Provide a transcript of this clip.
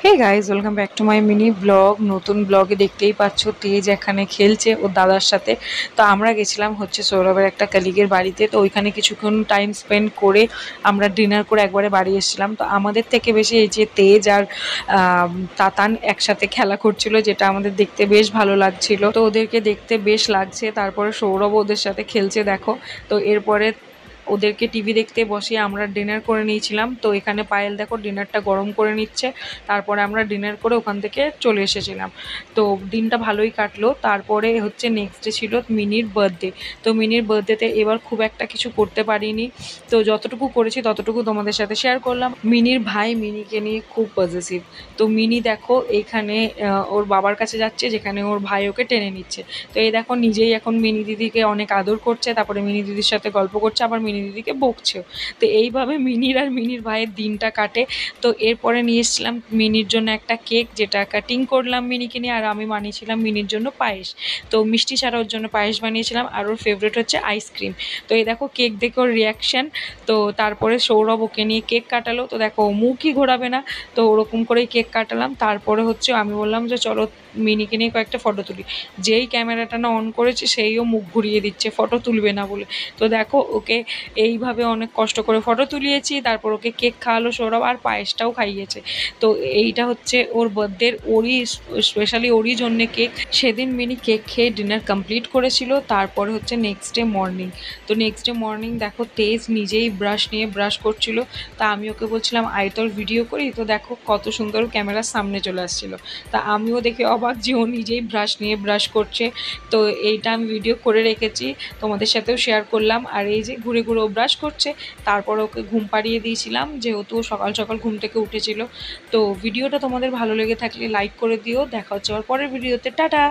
Hey guys, welcome back to my mini vlog. নতুন ব্লগে দেখতেই পাচ্ছ তেজ এখানে খেলছে ওর দাদার সাথে। তো আমরা গেছিলাম হচ্ছে সৌরভের একটা কলিগের বাড়িতে। তো ওইখানে কিছুক্ষণ টাইম স্পেন্ড করে আমরা ডিনার করে একবারে বাড়ি এসেছিলাম। তো আমাদের থেকে বেশি এই যে তেজ আর তাতান একসাথে খেলা করছিল, যেটা আমাদের দেখতে বেশ ভালো লাগছিল। তো ওদেরকে দেখতে বেশ লাগছে। তারপরে সৌরভ ওদের সাথে খেলছে দেখো। তো এরপরে ওদেরকে টিভি দেখতে বসিয়ে আমরা ডিনার করে নিয়েছিলাম। তো এখানে পায়েল দেখো ডিনারটা গরম করে নিচ্ছে। তারপরে আমরা ডিনার করে ওখান থেকে চলে এসেছিলাম। তো দিনটা ভালোই কাটলো। তারপরে হচ্ছে নেক্সট ডে ছিল মিনির বার্থডে। তো মিনির বার্থডেতে এবার খুব একটা কিছু করতে পারিনি। তো যতটুকু করেছি ততটুকু তোমাদের সাথে শেয়ার করলাম। মিনির ভাই মিনিকে নিয়ে খুব পজেসিভ। তো মিনি দেখো এইখানে ওর বাবার কাছে যাচ্ছে, যেখানে ওর ভাই ওকে টেনে নিচ্ছে। তো এই দেখো নিজেই এখন মিনি দিদিকে অনেক আদর করছে, তারপরে মিনি দিদির সাথে গল্প করছে, আবার মিনি দিদিকে বকছেও। তো এইভাবে মিনির আর মিনির ভাইয়ের দিনটা কাটে। তো এরপরে নিয়ে এসেছিলাম মিনির জন্য একটা কেক, যেটা কাটিং করলাম মিনিকে নিয়ে। আর আমি বানিয়েছিলাম মিনির জন্য পায়েস। তো মিষ্টি ছাড়া ওর জন্য পায়েস বানিয়েছিলাম। আর ওর ফেভারিট হচ্ছে আইসক্রিম। তো এই দেখো কেক দেখে ওর রিয়াকশান। তো তারপরে সৌরভ ওকে নিয়ে কেক কাটালো। তো দেখো মুখই ঘোরাবে না, তো ওরকম করেই কেক কাটালাম। তারপরে হচ্ছে আমি বললাম যে চলো মিনিকে নিয়ে কয়েকটা ফটো তুলি। যেই ক্যামেরাটা না অন করেছে সেইও মুখ ঘুরিয়ে দিচ্ছে ফটো তুলবে না বলে। তো দেখো ওকে এইভাবে অনেক কষ্ট করে ফটো তুলিয়েছি। তারপর ওকে কেক খাওয়ালো সৌরভ, আর পায়েসটাও খাইয়েছে। তো এইটা হচ্ছে ওর বার্থডের, ওরই স্পেশালি ওরই জন্যে কেক। সেদিন মিনি কেক খেয়ে ডিনার কমপ্লিট করেছিল। তারপরে হচ্ছে নেক্সট ডে মর্নিং। তো নেক্সট ডে মর্নিং দেখো তেজ নিজেই ব্রাশ নিয়ে ব্রাশ করছিল। তা আমি ওকে বলছিলাম আই তোর ভিডিও করি। তো দেখো কত সুন্দর ক্যামেরার সামনে চলে আসছিলো। তা আমিও দেখে অবাক যে ও নিজেই ব্রাশ নিয়ে ব্রাশ করছে। তো এইটা আমি ভিডিও করে রেখেছি, তোমাদের সাথেও শেয়ার করলাম। আর এই যে ঘুরে ঘুরে ও ব্রাশ করছে। তারপর ওকে ঘুম পাড়িয়ে দিয়েছিলাম, যেহেতু সকাল সকাল ঘুম থেকে উঠেছিল। তো ভিডিওটা তোমাদের ভালো লেগে থাকলে লাইক করে দিও। দেখা হচ্ছে আবার পরের ভিডিওতে। টাটা।